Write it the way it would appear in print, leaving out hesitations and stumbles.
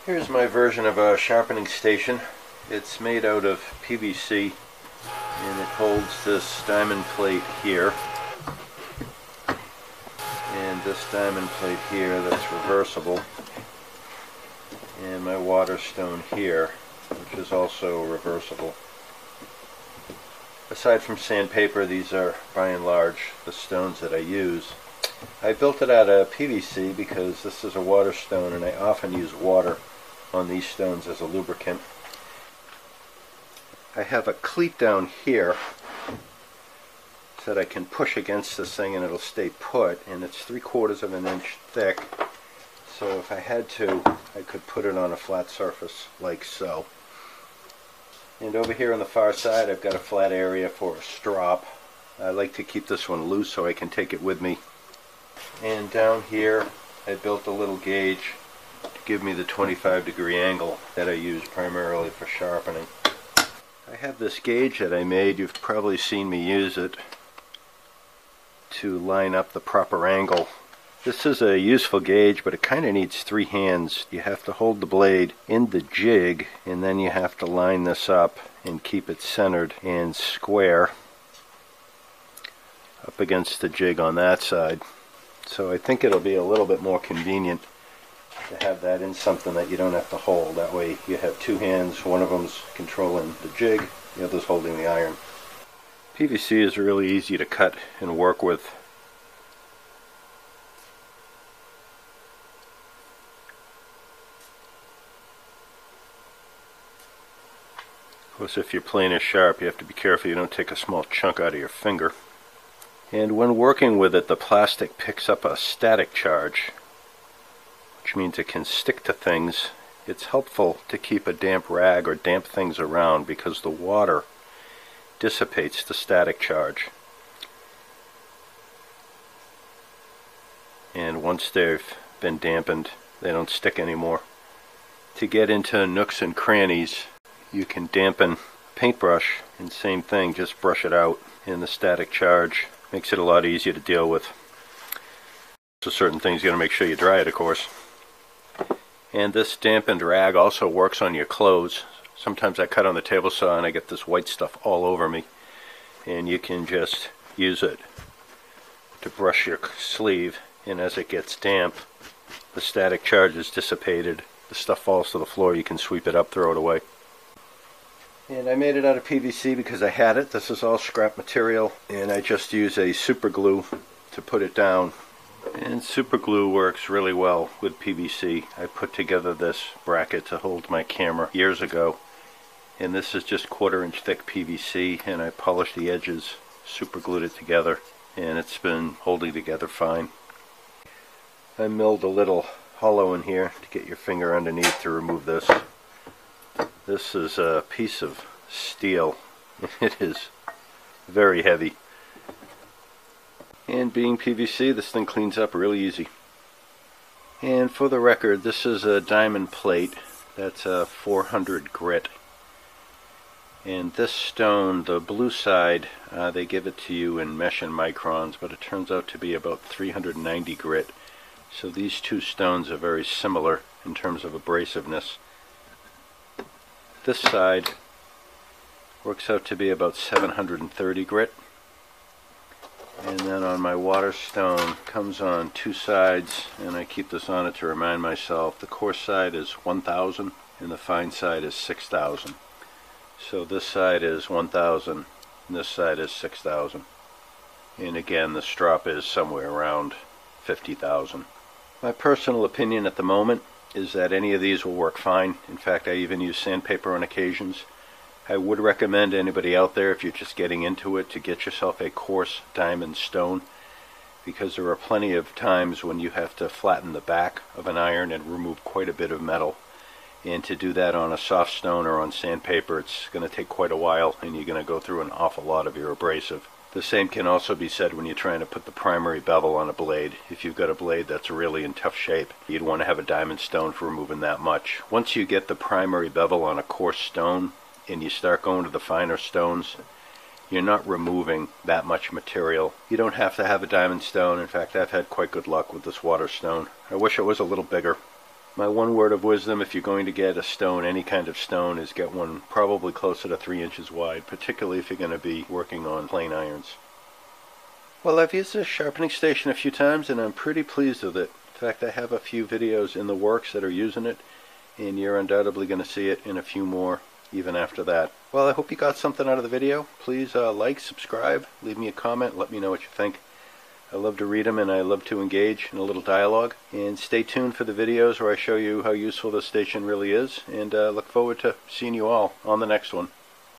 Here's my version of a sharpening station. It's made out of PVC and it holds this diamond plate here and this diamond plate here that's reversible, and my water stone here, which is also reversible. Aside from sandpaper, these are by and large the stones that I use. I built it out of PVC because this is a water stone and I often use water on these stones as a lubricant. I have a cleat down here so that I can push against this thing and it'll stay put, and it's 3/4 of an inch thick, so if I had to I could put it on a flat surface like so. And over here on the far side I've got a flat area for a strop. I like to keep this one loose so I can take it with me. And down here I built a little gauge to give me the 25-degree angle that I use primarily for sharpening. I have this gauge that I made, you've probably seen me use it, to line up the proper angle. This is a useful gauge, but it kind of needs 3 hands. You have to hold the blade in the jig and then you have to line this up and keep it centered and square up against the jig on that side. So I think it'll be a little bit more convenient to have that in something that you don't have to hold. That way you have 2 hands, one of them's controlling the jig, the other's holding the iron. PVC is really easy to cut and work with. Of course, if your plane is sharp, you have to be careful you don't take a small chunk out of your finger. And when working with it, the plastic picks up a static charge, which means it can stick to things. It's helpful to keep a damp rag or damp things around because the water dissipates the static charge. And once they've been dampened, they don't stick anymore. To get into nooks and crannies, you can dampen a paintbrush, and same thing, just brush it out, and the static charge makes it a lot easier to deal with. So certain things you gotta make sure you dry it, of course. And this dampened rag also works on your clothes. Sometimes I cut on the table saw and I get this white stuff all over me, and you can just use it to brush your sleeve, and as it gets damp, the static charge is dissipated, the stuff falls to the floor, you can sweep it up, throw it away. And I made it out of PVC because I had it. This is all scrap material, and I just use a super glue to put it down. And super glue works really well with PVC. I put together this bracket to hold my camera years ago, and this is just 1/4 inch thick PVC, and I polished the edges, super glued it together, and it's been holding together fine. I milled a little hollow in here to get your finger underneath to remove this. This is a piece of steel. It is very heavy. And being PVC, this thing cleans up really easy. And for the record, this is a diamond plate. That's a 400 grit. And this stone, the blue side, they give it to you in mesh and microns, but it turns out to be about 390 grit. So these two stones are very similar in terms of abrasiveness. This side works out to be about 730 grit. And then on my water stone, comes on 2 sides, and I keep this on it to remind myself. The coarse side is 1000 and the fine side is 6000. So this side is 1000 and this side is 6000. And again, the strop is somewhere around 50,000. My personal opinion at the moment is that any of these will work fine. In fact, I even use sandpaper on occasions. I would recommend anybody out there, if you're just getting into it, to get yourself a coarse diamond stone, because there are plenty of times when you have to flatten the back of an iron and remove quite a bit of metal. And to do that on a soft stone or on sandpaper, it's going to take quite a while, and you're going to go through an awful lot of your abrasive. The same can also be said when you're trying to put the primary bevel on a blade. If you've got a blade that's really in tough shape, you'd want to have a diamond stone for removing that much. Once you get the primary bevel on a coarse stone, and you start going to the finer stones, you're not removing that much material. You don't have to have a diamond stone. In fact, I've had quite good luck with this water stone. I wish it was a little bigger. My one word of wisdom, if you're going to get a stone, any kind of stone, is get one probably closer to 3 inches wide, particularly if you're going to be working on plain irons. Well, I've used this sharpening station a few times and I'm pretty pleased with it. In fact, I have a few videos in the works that are using it, and you're undoubtedly going to see it in a few more even after that. Well, I hope you got something out of the video. Please like, subscribe, leave me a comment, let me know what you think. I love to read them and I love to engage in a little dialogue. And stay tuned for the videos where I show you how useful this station really is, and look forward to seeing you all on the next one.